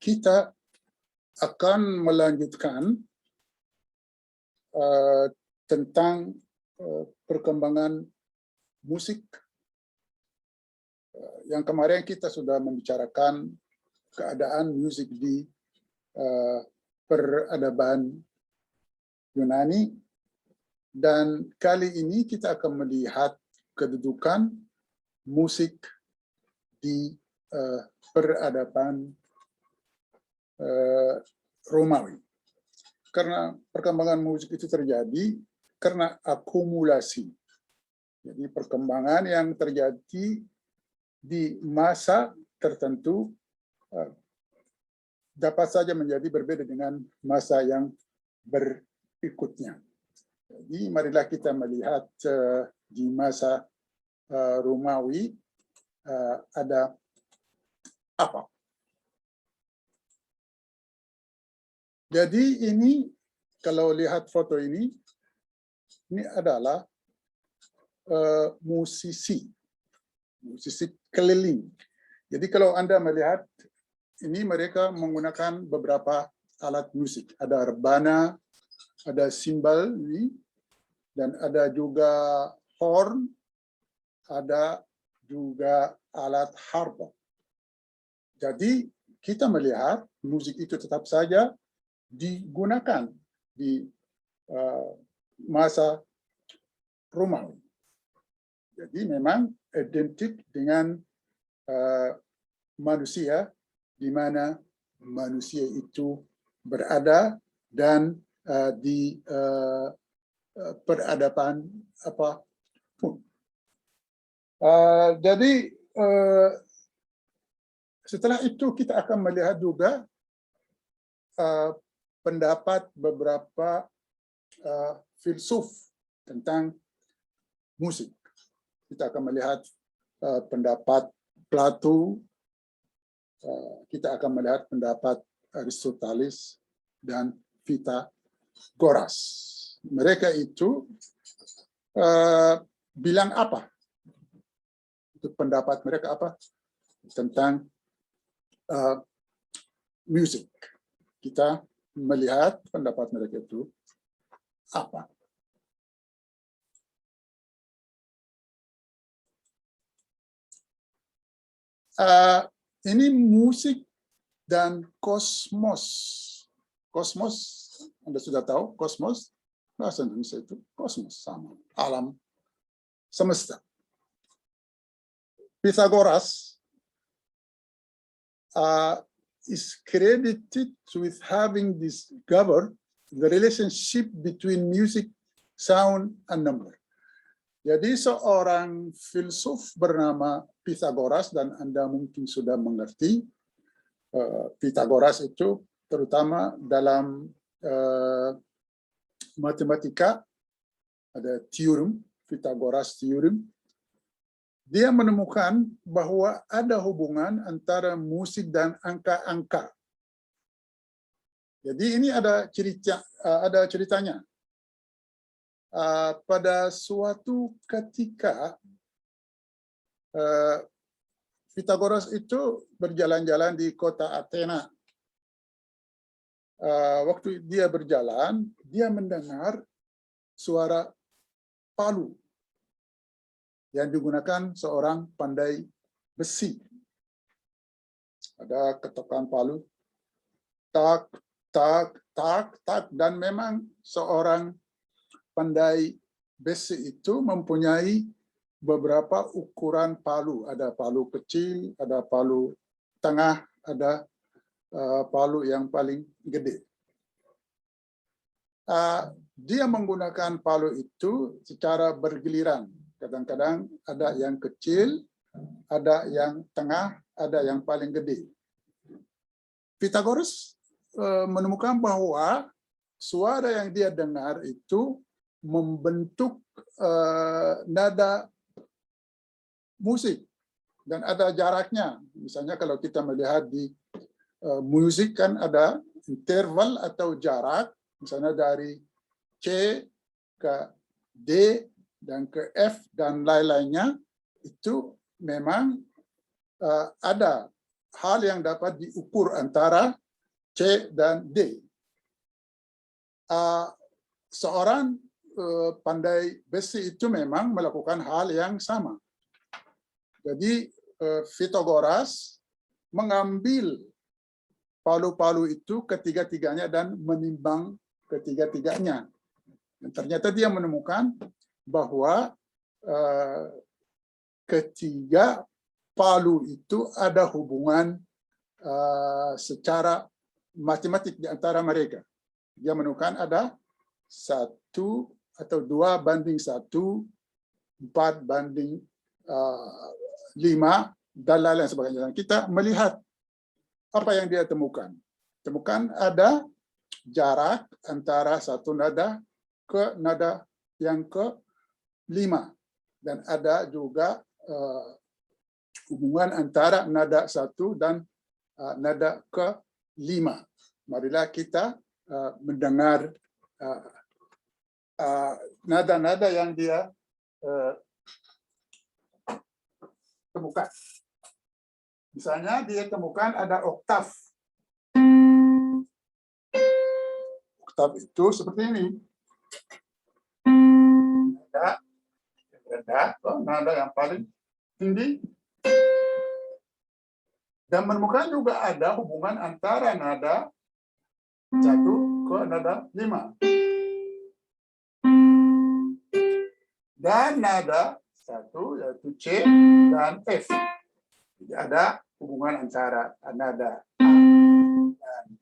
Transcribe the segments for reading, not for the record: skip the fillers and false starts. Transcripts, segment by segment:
kita akan melanjutkan tentang perkembangan musik. Yang kemarin kita sudah membicarakan keadaan musik di peradaban Yunani, dan kali ini kita akan melihat kedudukan musik di peradaban Romawi. Karena perkembangan musik itu terjadi karena akumulasi. Jadi perkembangan yang terjadi di masa tertentu dapat saja menjadi berbeda dengan masa yang berikutnya. Jadi marilah kita melihat di masa Romawi ada apa. Jadi ini kalau lihat foto ini adalah musisi keliling. Jadi kalau Anda melihat ini, mereka menggunakan beberapa alat musik. Ada rebana, ada simbal ini, dan ada juga horn, ada juga alat harpa. Jadi kita melihat musik itu tetap saja digunakan di masa Romawi. Jadi memang identik dengan manusia, di mana manusia itu berada dan di peradaban apapun. Jadi setelah itu kita akan melihat juga pendapat beberapa filsuf tentang musik. Kita akan melihat pendapat Plato, kita akan melihat pendapat Aristoteles dan Pythagoras. Mereka itu bilang apa? Itu pendapat mereka apa tentang musik. Kita melihat pendapat mereka itu apa. Ini musik dan kosmos. Kosmos, Anda sudah tahu, kosmos, bahasa Indonesia itu kosmos, sama, alam semesta. Pythagoras is credited with having discovered the relationship between music, sound, and number. Jadi seorang filsuf bernama Pythagoras, dan Anda mungkin sudah mengerti Pythagoras itu terutama dalam matematika, ada teorem, Pythagoras theorem. Dia menemukan bahwa ada hubungan antara musik dan angka-angka. Jadi ini ada ceritanya. Pada suatu ketika Pythagoras itu berjalan-jalan di kota Athena. Waktu dia berjalan, dia mendengar suara palu yang digunakan seorang pandai besi. Ada ketukan palu, tak, tak, tak, tak, dan memang seorang pandai besi itu mempunyai beberapa ukuran palu. Ada palu kecil, ada palu tengah, ada palu yang paling gede. Dia menggunakan palu itu secara bergiliran. Kadang-kadang ada yang kecil, ada yang tengah, ada yang paling gede. Pythagoras menemukan bahwa suara yang dia dengar itu membentuk nada musik, dan ada jaraknya. Misalnya kalau kita melihat di musik kan ada interval atau jarak, misalnya dari C ke D dan ke F dan lain-lainnya, itu memang ada hal yang dapat diukur antara C dan D. Seorang pandai besi itu memang melakukan hal yang sama. Jadi Pythagoras mengambil palu-palu itu ketiga-tiganya dan menimbang ketiga-tiganya. Dan ternyata dia menemukan bahwa ketiga palu itu ada hubungan secara matematik di antara mereka. Dia menemukan ada 1 atau 2:1, 4:5, dan lain-lain sebagainya. Dan kita melihat apa yang dia temukan. Temukan ada jarak antara satu nada ke nada yang ke-5. Dan ada juga hubungan antara nada 1 dan nada ke-5. Marilah kita mendengar nada-nada yang dia temukan. Misalnya dia temukan ada oktav. Oktav itu seperti ini. Nada yang rendah, nada yang paling tinggi. Dan menemukan juga ada hubungan antara nada 1 ke nada 5. Dan nada 1 yaitu C dan F. Jadi ada hubungan antara nada A dan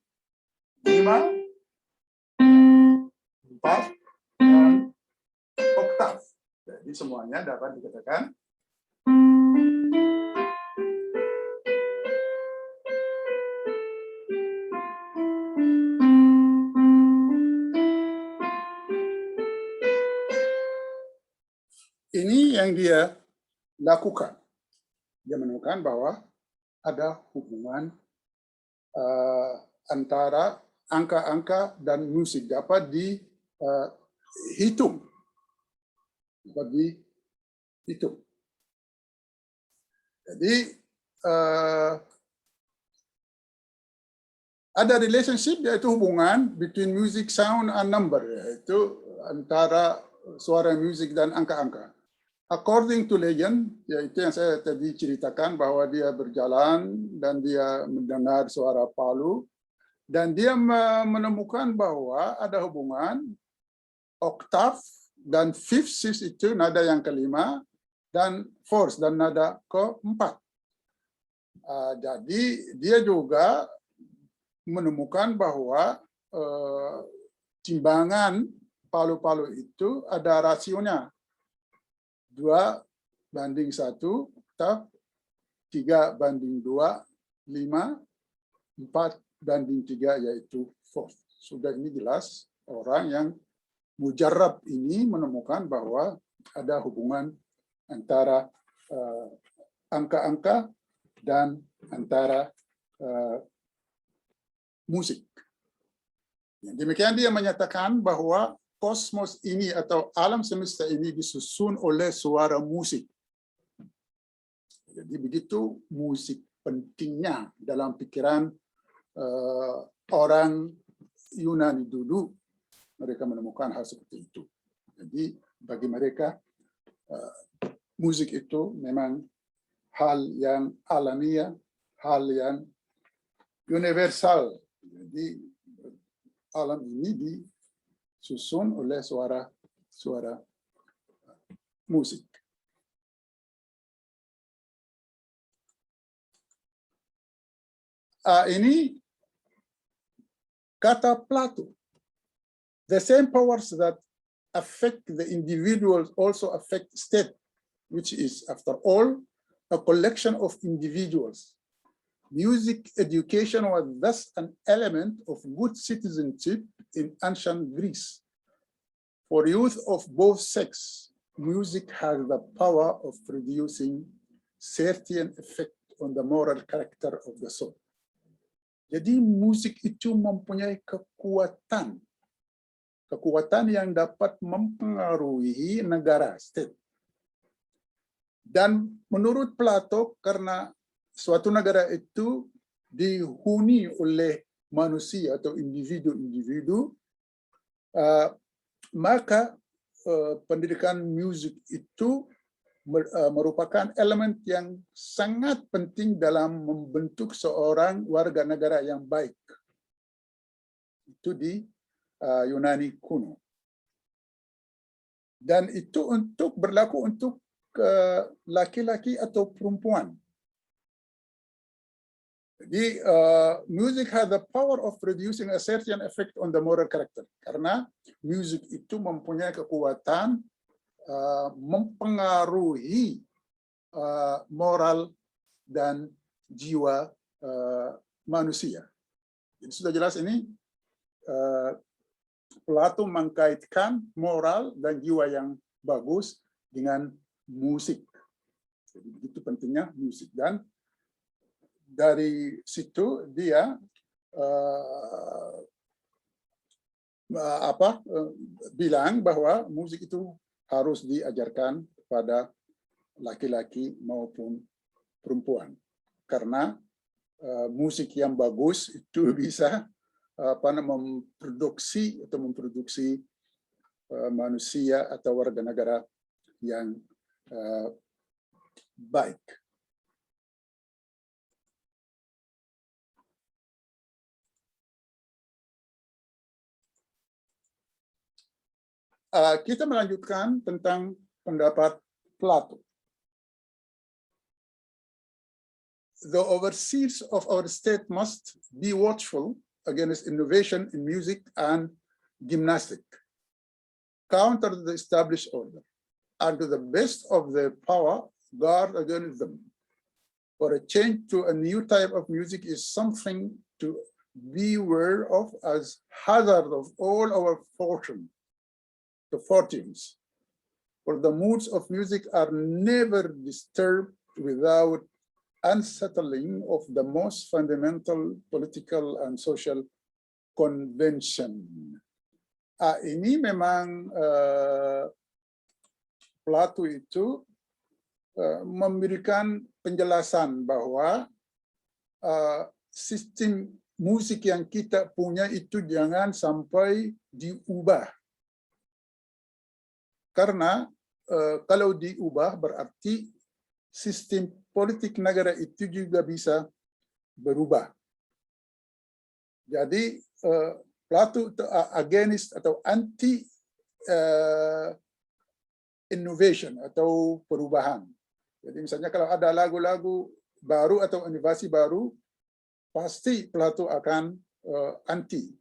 5, 4, dan oktav. Jadi semuanya dapat dikatakan ini yang dia lakukan. Dia menemukan bahwa ada hubungan antara angka-angka dan musik dapat dihitung. Jadi ada relationship, yaitu hubungan between music, sound, and number, yaitu antara suara musik dan angka-angka. According to legend, yaitu yang saya tadi ceritakan bahwa dia berjalan dan dia mendengar suara palu dan dia menemukan bahwa ada hubungan oktav dan fifth, sixth itu nada yang ke-5 dan fourth dan nada ke-4. Jadi dia juga menemukan bahwa timbangan palu-palu itu ada rasionya. 2:1, oktav, 3:2, 5, 4:3 yaitu fourth. Sudah ini jelas orang yang mujarab ini menemukan bahwa ada hubungan antara angka-angka dan antara musik. Demikian dia menyatakan bahwa kosmos ini atau alam semesta ini disusun oleh suara musik. Jadi begitu musik pentingnya dalam pikiran orang Yunani dulu, mereka menemukan hal seperti itu. Jadi bagi mereka musik itu memang hal yang alamiah, hal yang universal. Jadi alam ini disusun oleh suara musik. Ini kata Plato. The same powers that affect the individuals also affect state, which is, after all, a collection of individuals. Music education was thus an element of good citizenship in ancient Greece. For youth of both sexes, music has the power of producing certain effect on the moral character of the soul. Jadi musik itu mempunyai kekuatan yang dapat mempengaruhi negara, state. Dan menurut Plato, karena suatu negara itu dihuni oleh manusia atau individu-individu, maka pendidikan musik itu merupakan elemen yang sangat penting dalam membentuk seorang warga negara yang baik. Itu di Yunani kuno. Dan itu berlaku untuk laki-laki atau perempuan. Jadi, music has the power of producing a certain effect on the moral character. Karena music itu mempunyai kekuatan mempengaruhi moral dan jiwa manusia. Jadi sudah jelas ini, Plato mengkaitkan moral dan jiwa yang bagus dengan musik. Jadi begitu pentingnya musik, dan dari situ dia bilang bahwa musik itu harus diajarkan kepada laki-laki maupun perempuan, karena musik yang bagus itu bisa memproduksi manusia atau warga negara yang baik. Kita melanjutkan tentang pendapat Plato. The overseers of our state must be watchful against innovation in music and gymnastics, counter the established order, and to the best of their power, guard against them. For a change to a new type of music is something to be aware of as hazard of all our fortunes. For the moods of music are never disturbed without unsettling of the most fundamental political and social convention. Ini memang Plato itu memberikan penjelasan bahwa sistem musik yang kita punya itu jangan sampai diubah. Karena kalau diubah berarti sistem politik negara itu juga bisa berubah. Jadi Plato against atau anti innovation atau perubahan. Jadi misalnya kalau ada lagu-lagu baru atau inovasi baru, pasti Plato akan anti.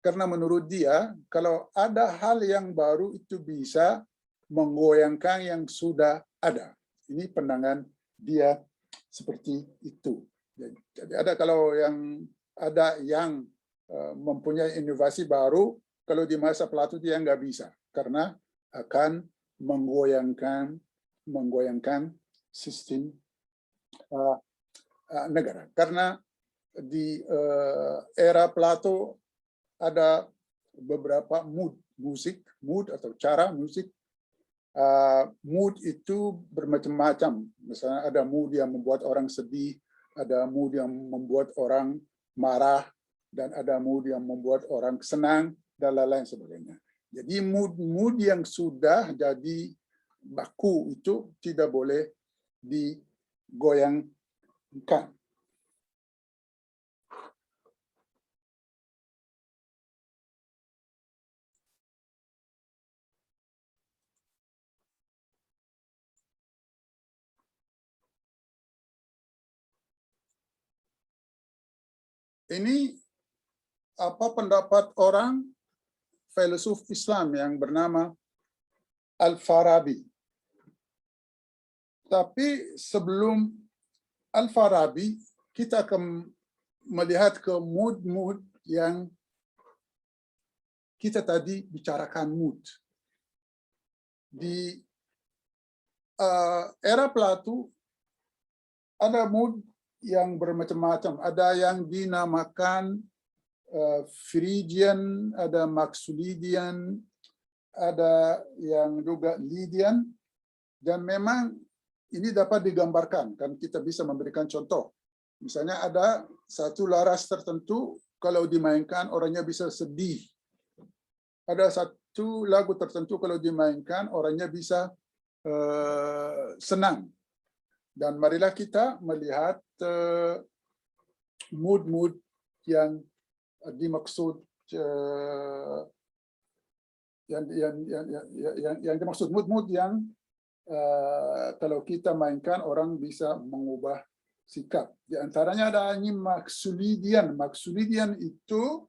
Karena menurut dia, kalau ada hal yang baru itu bisa menggoyangkan yang sudah ada. Ini pandangan dia seperti itu. Jadi kalau ada yang mempunyai inovasi baru, kalau di masa Plato dia nggak bisa, karena akan menggoyangkan sistem negara. Karena di era Plato ada beberapa mood atau cara musik. Mood itu bermacam-macam. Misalnya ada mood yang membuat orang sedih, ada mood yang membuat orang marah, dan ada mood yang membuat orang senang, dan lain-lain sebagainya. Jadi mood yang sudah jadi baku itu tidak boleh digoyangkan. Ini pendapat orang filsuf Islam yang bernama Al-Farabi. Tapi sebelum Al-Farabi, kita akan melihat ke mood yang kita tadi bicarakan mood. Di era Plato, ada mood yang bermacam-macam. Ada yang dinamakan Phrygian, ada Maxulidian, ada yang juga Lydian, dan memang ini dapat digambarkan, kan kita bisa memberikan contoh. Misalnya ada satu laras tertentu, kalau dimainkan orangnya bisa sedih. Ada satu lagu tertentu kalau dimainkan orangnya bisa senang. Dan marilah kita melihat mood-mood yang dimaksud, yang dimaksud mood-mood yang kalau kita mainkan orang bisa mengubah sikap. Di antaranya ada ini maksulidian. Maksulidian itu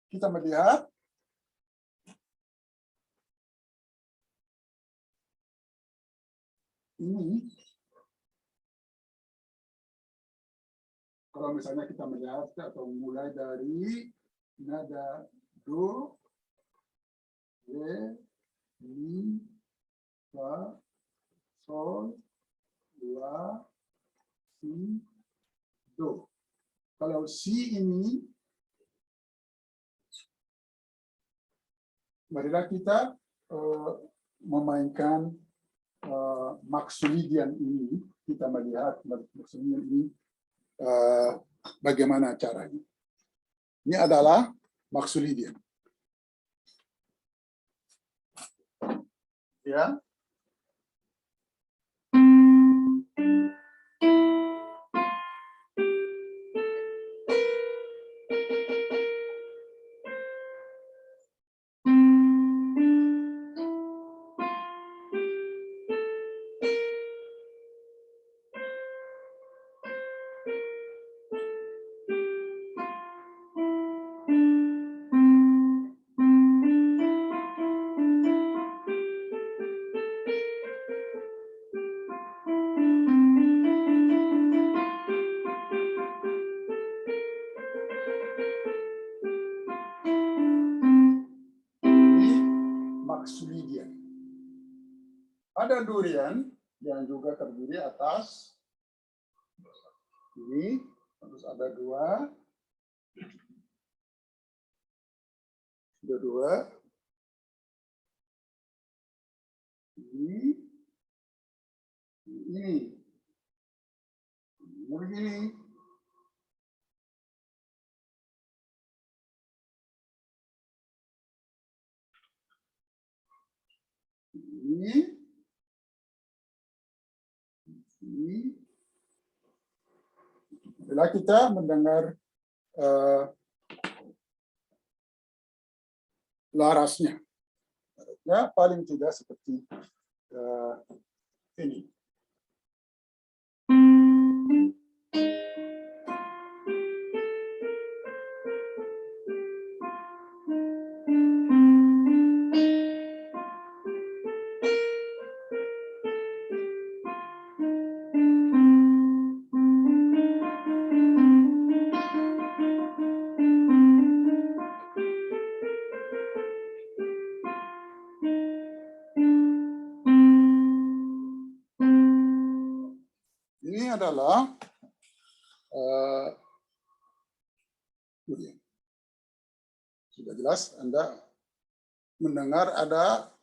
kita melihat ini. Kalau misalnya kita melihat atau mulai dari nada do, re, mi, fa, sol, la, si, do. Kalau si ini, marilah kita memainkan maksulidian ini. Kita melihat maksulidian ini bagaimana caranya. Ini adalah maksulidian. Ya. Maksulidian. Ada durian yang juga terdiri atas ini, terus ada dua, ini, begini. Ini. Bila kita mendengar larasnya, paling tidak seperti ini. Ini adalah sudah jelas Anda mendengar ada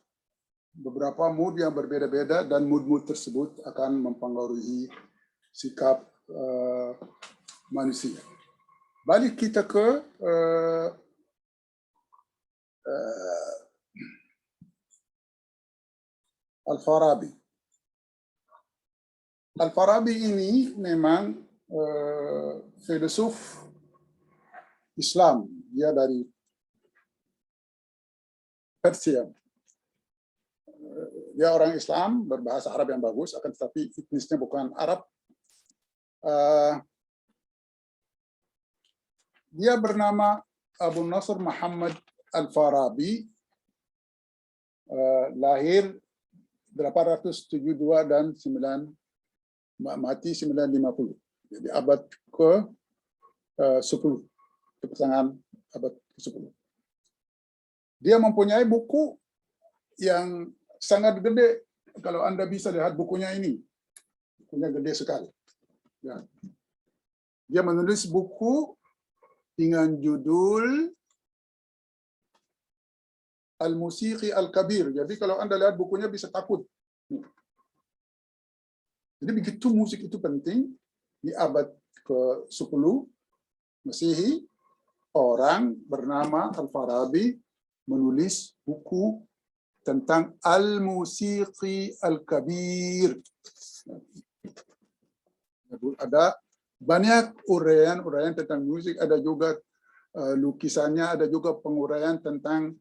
beberapa mood yang berbeda-beda dan mood-mood tersebut akan mempengaruhi sikap manusia. Balik kita ke Al-Farabi. Al-Farabi ini memang filosof Islam. Dia dari Persia. Dia orang Islam, berbahasa Arab yang bagus, akan tetapi etnisnya bukan Arab. Dia bernama Abu Nasr Muhammad Al-Farabi, lahir 872 dan 9 mati 950. Jadi abad ke-10, pertengahan abad ke-10. Dia mempunyai buku yang sangat gede. Kalau Anda bisa lihat bukunya ini, bukunya gede sekali. Ya. Dia menulis buku dengan judul Al-Musiqi Al-Kabir. Jadi kalau Anda lihat bukunya bisa takut. Jadi begitu musik itu penting, di abad ke-10 Masehi, orang bernama Al-Farabi menulis buku tentang Al-Musiqi Al-Kabir. Ada banyak uraian tentang musik, ada juga lukisannya, ada juga penguraian tentang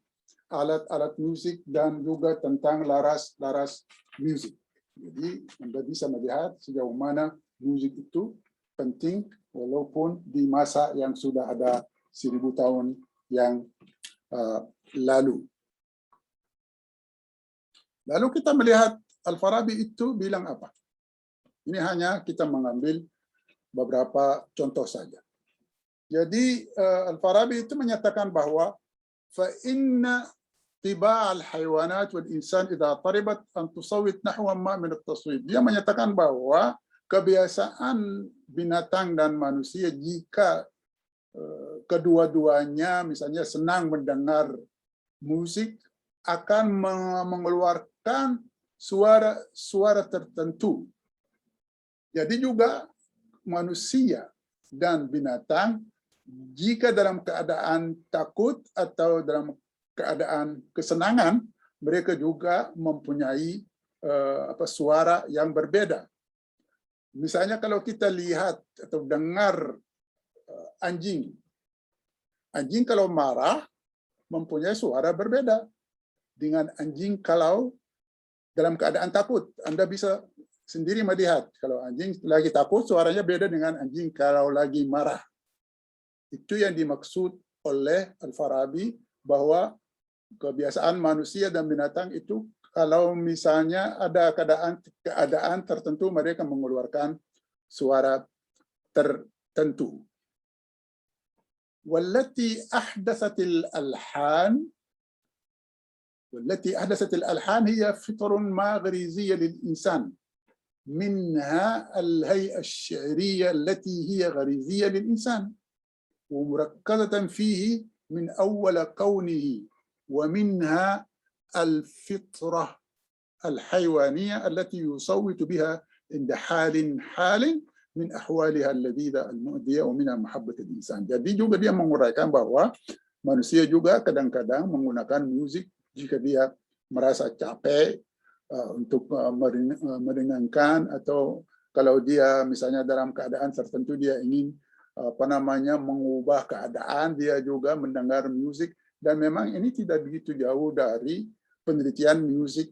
alat-alat musik dan juga tentang laras-laras musik. Jadi Anda bisa melihat sejauh mana musik itu penting walaupun di masa yang sudah ada 1000 tahun yang lalu. Lalu kita melihat Al-Farabi itu bilang apa? Ini hanya kita mengambil beberapa contoh saja. Jadi Al-Farabi itu menyatakan bahwa فَإِنَّ طِبَاعَ الْحَيْوَانَاتِ وَالْإِنسَانِ إِذَا طَرِبَتْ أَنْ تُصَوِّتْ نَحْوًا مَا مِنَ التَّصْوِيتِ. Dia menyatakan bahwa kebiasaan binatang dan manusia jika kedua-duanya misalnya senang mendengar musik akan mengeluarkan suara tertentu. Jadi juga manusia dan binatang jika dalam keadaan takut atau dalam keadaan kesenangan, mereka juga mempunyai suara yang berbeda. Misalnya kalau kita lihat atau dengar anjing. Anjing kalau marah mempunyai suara berbeda dengan anjing kalau dalam keadaan takut. Anda bisa sendiri melihat kalau anjing lagi takut suaranya beda dengan anjing kalau lagi marah. Itu yang dimaksud oleh Al-Farabi bahwa kebiasaan manusia dan binatang itu kalau misalnya ada keadaan tertentu mereka mengeluarkan suara tertentu. والتي أحدثت الألحان هي فطر ما غريزية للإنسان منها الهيئة الشعرية التي هي غريزية للإنسان ومركزة فيه من أول كونه ومنها الفطرة الحيوانية التي يصوت بها عند حال min ahwaliha alladhida al-mu'diyah wa min mahabbatil insan. Jadi juga dia menguraikan bahwa manusia juga kadang-kadang menggunakan musik jika dia merasa capek untuk meringankan atau kalau dia misalnya dalam keadaan tertentu dia ingin mengubah keadaan, dia juga mendengar musik dan memang ini tidak begitu jauh dari penelitian musik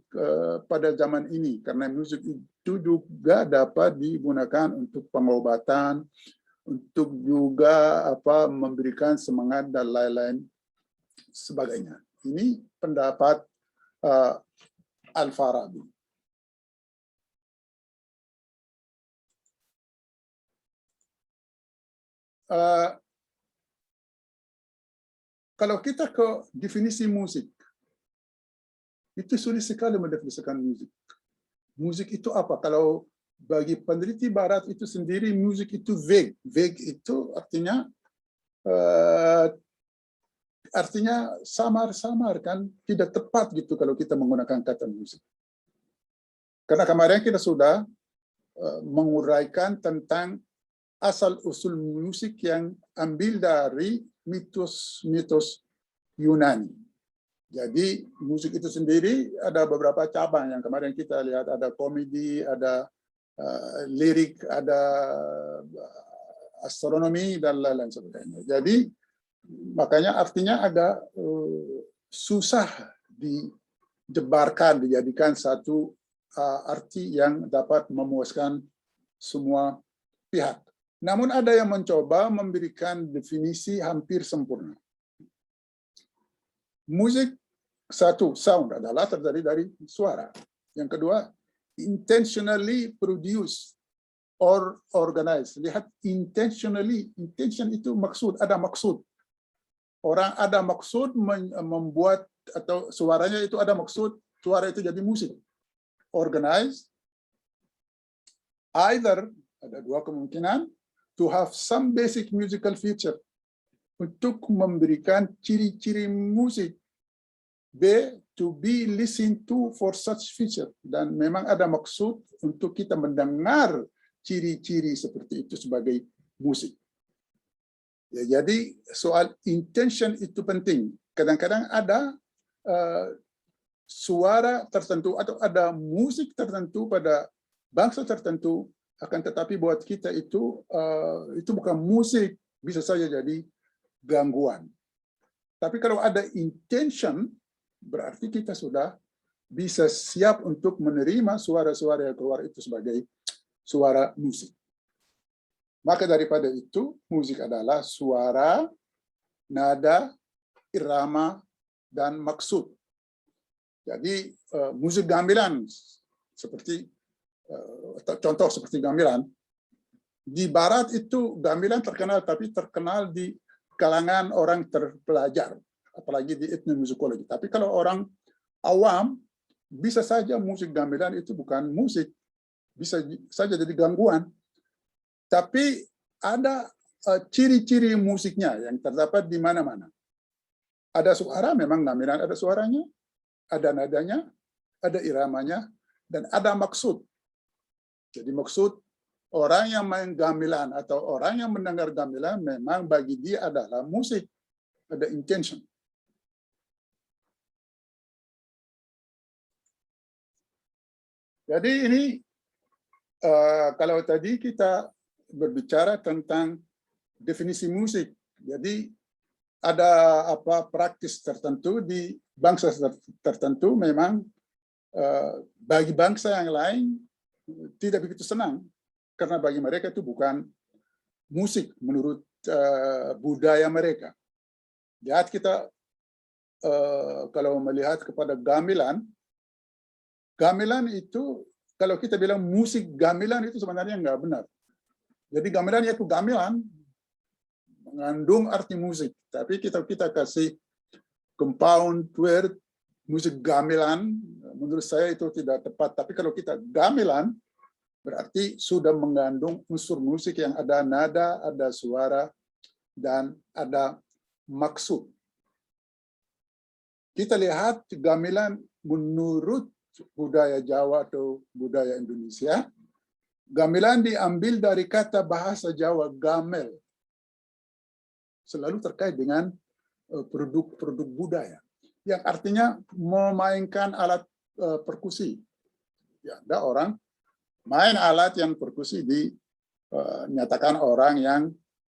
pada zaman ini karena musik itu juga dapat digunakan untuk pengobatan, untuk juga memberikan semangat dan lain-lain sebagainya. Ini pendapat Al-Farabi. Kalau kita ke definisi musik, itu sulit sekali mendefinisikan musik. Musik itu apa? Kalau bagi peneliti Barat itu sendiri, musik itu vague. Vague itu artinya samar-samar kan, tidak tepat gitu kalau kita menggunakan kata musik. Karena kemarin kita sudah menguraikan tentang asal-usul musik yang ambil dari mitos-mitos Yunani. Jadi musik itu sendiri ada beberapa cabang yang kemarin kita lihat, ada komedi, ada lirik, ada astronomi dan lain-lain sebagainya. Jadi makanya artinya agak susah dijebarkan, dijadikan satu arti yang dapat memuaskan semua pihak. Namun ada yang mencoba memberikan definisi hampir sempurna. Musik satu, sound adalah terdiri dari suara. Yang kedua, intentionally produced or organized. Lihat intentionally, intention itu maksud, ada maksud. Orang ada maksud membuat atau suaranya itu ada maksud, suara itu jadi musik. Organized, either ada dua kemungkinan, to have some basic musical feature, untuk memberikan ciri-ciri musik B, to be listened to for such feature. Dan memang ada maksud untuk kita mendengar ciri-ciri seperti itu sebagai musik. Ya, jadi soal intention itu penting. Kadang-kadang ada suara tertentu atau ada musik tertentu pada bangsa tertentu, akan tetapi buat kita itu bukan musik, bisa saja jadi gangguan. Tapi kalau ada intention, berarti kita sudah bisa siap untuk menerima suara-suara yang keluar itu sebagai suara musik. Maka daripada itu, musik adalah suara, nada, irama, dan maksud. Jadi musik gamelan, seperti contoh seperti gamelan, di Barat itu gamelan terkenal, tapi terkenal di kalangan orang terpelajar, apalagi di etnomusikologi. Tapi kalau orang awam, bisa saja musik gamelan itu bukan musik, bisa saja jadi gangguan. Tapi ada ciri-ciri musiknya yang terdapat di mana-mana. Ada suara, memang gamelan ada suaranya, ada nadanya, ada iramanya, dan ada maksud. Jadi maksud orang yang main gamelan atau orang yang mendengar gamelan memang bagi dia adalah musik, ada intention. Jadi ini kalau tadi kita berbicara tentang definisi musik, jadi ada praktis tertentu di bangsa tertentu memang bagi bangsa yang lain tidak begitu senang, karena bagi mereka itu bukan musik menurut budaya mereka. Lihat kita kalau melihat kepada gamelan, gamelan itu kalau kita bilang musik gamelan itu sebenarnya nggak benar. Jadi gamelan itu gamelan mengandung arti musik, tapi kita kasih compound word musik gamelan, menurut saya itu tidak tepat. Tapi kalau kita gamelan berarti sudah mengandung unsur musik yang ada nada, ada suara, dan ada maksud. Kita lihat gamelan menurut budaya Jawa atau budaya Indonesia, gamelan diambil dari kata bahasa Jawa gamel, selalu terkait dengan produk-produk budaya, yang artinya memainkan alat perkusi. Ya, ada orang main alat yang perkusi dinyatakan orang yang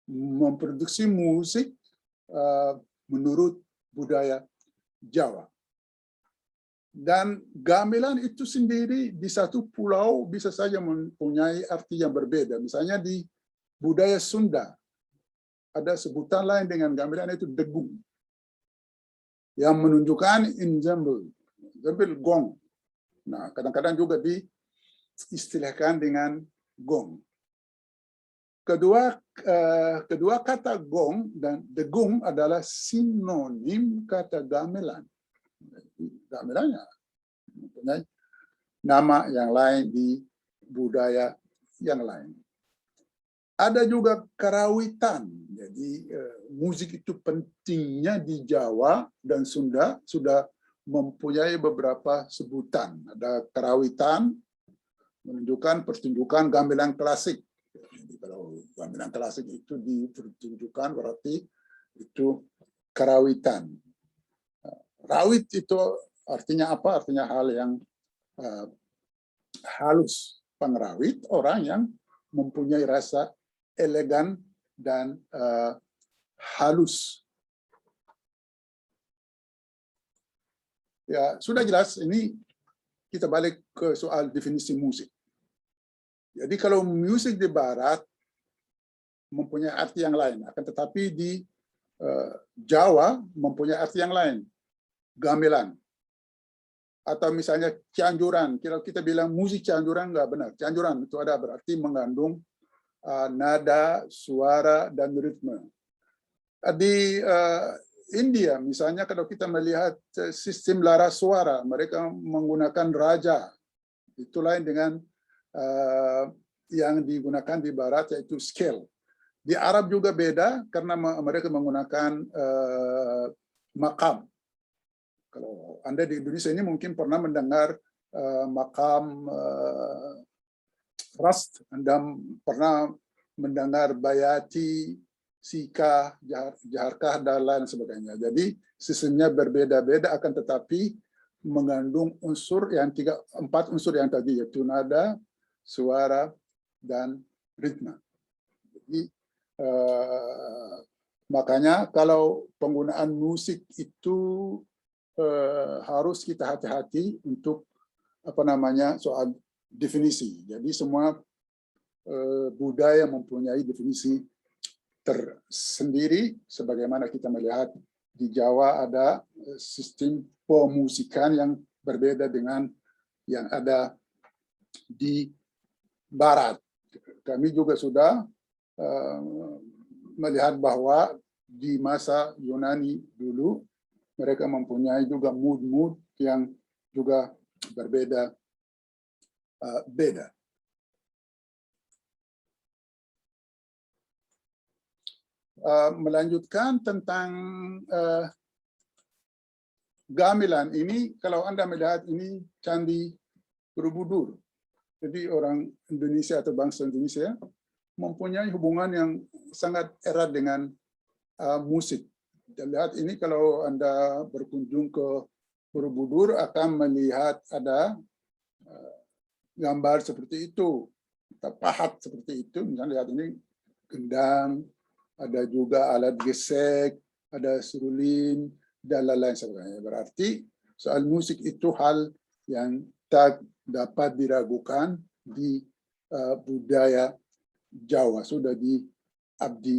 memproduksi musik menurut budaya Jawa. Dan gamelan itu sendiri di satu pulau bisa saja mempunyai arti yang berbeda. Misalnya di budaya Sunda, ada sebutan lain dengan gamelan itu degung, yang menunjukkan ensemble gong. Nah, kadang-kadang juga diistilahkan dengan gong. Kedua kata gong dan degung adalah sinonim kata gamelan. Gamelannya mempunyai nama yang lain di budaya yang lain. Ada juga karawitan. Jadi musik itu pentingnya di Jawa dan Sunda sudah mempunyai beberapa sebutan. Ada karawitan menunjukkan pertunjukan gamelan klasik. Jadi kalau gamelan klasik itu dipertunjukkan berarti itu karawitan. Rawit itu artinya apa? Artinya hal yang halus. Pengrawit orang yang mempunyai rasa elegan dan halus. Ya, sudah jelas, ini kita balik ke soal definisi musik. Jadi kalau musik di Barat mempunyai arti yang lain, akan tetapi di Jawa mempunyai arti yang lain. Gamelan. Atau misalnya Cianjuran, kalau kita bilang musik Cianjuran nggak benar. Cianjuran itu ada berarti mengandung nada, suara, dan ritme. Di India, misalnya kalau kita melihat sistem laras suara, mereka menggunakan raja. Itu lain dengan yang digunakan di Barat, yaitu scale. Di Arab juga beda, karena mereka menggunakan makam. Kalau Anda di Indonesia ini mungkin pernah mendengar makam Rast, Anda pernah mendengar Bayati, Sika, Jaharkah, dan lain sebagainya. Jadi sistemnya berbeda-beda, akan tetapi mengandung unsur yang 4 unsur yang tadi, yaitu nada, suara, dan ritme. Jadi makanya kalau penggunaan musik itu harus kita hati-hati untuk soal definisi. Jadi semua budaya mempunyai definisi tersendiri, sebagaimana kita melihat di Jawa ada sistem pemusikan yang berbeda dengan yang ada di Barat. Kami juga sudah melihat bahwa di masa Yunani dulu mereka mempunyai juga mood-mood yang juga berbeda. Melanjutkan tentang gamelan ini, kalau Anda melihat ini Candi Borobudur. Jadi orang Indonesia atau bangsa Indonesia mempunyai hubungan yang sangat erat dengan musik. Dan lihat ini, kalau Anda berkunjung ke Borobudur akan melihat ada gambar seperti itu, pahat seperti itu. Misalnya lihat ini gendang, ada juga alat gesek, ada seruling, dan lain-lain sebagainya. Berarti soal musik itu hal yang tak dapat diragukan di budaya Jawa, sudah diabdikan.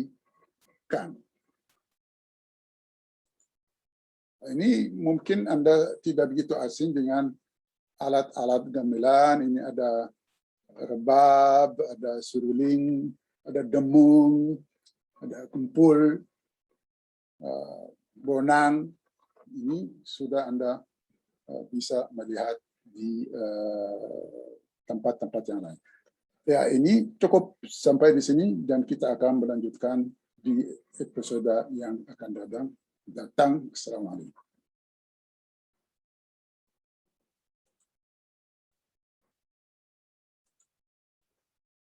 Ini mungkin Anda tidak begitu asing dengan alat-alat gamelan. Ini ada rebab, ada seruling, ada demung, ada kumpul, bonang. Ini sudah Anda bisa melihat di tempat-tempat yang lain. Ya, ini cukup sampai di sini dan kita akan melanjutkan di episode yang akan datang. Assalamualaikum.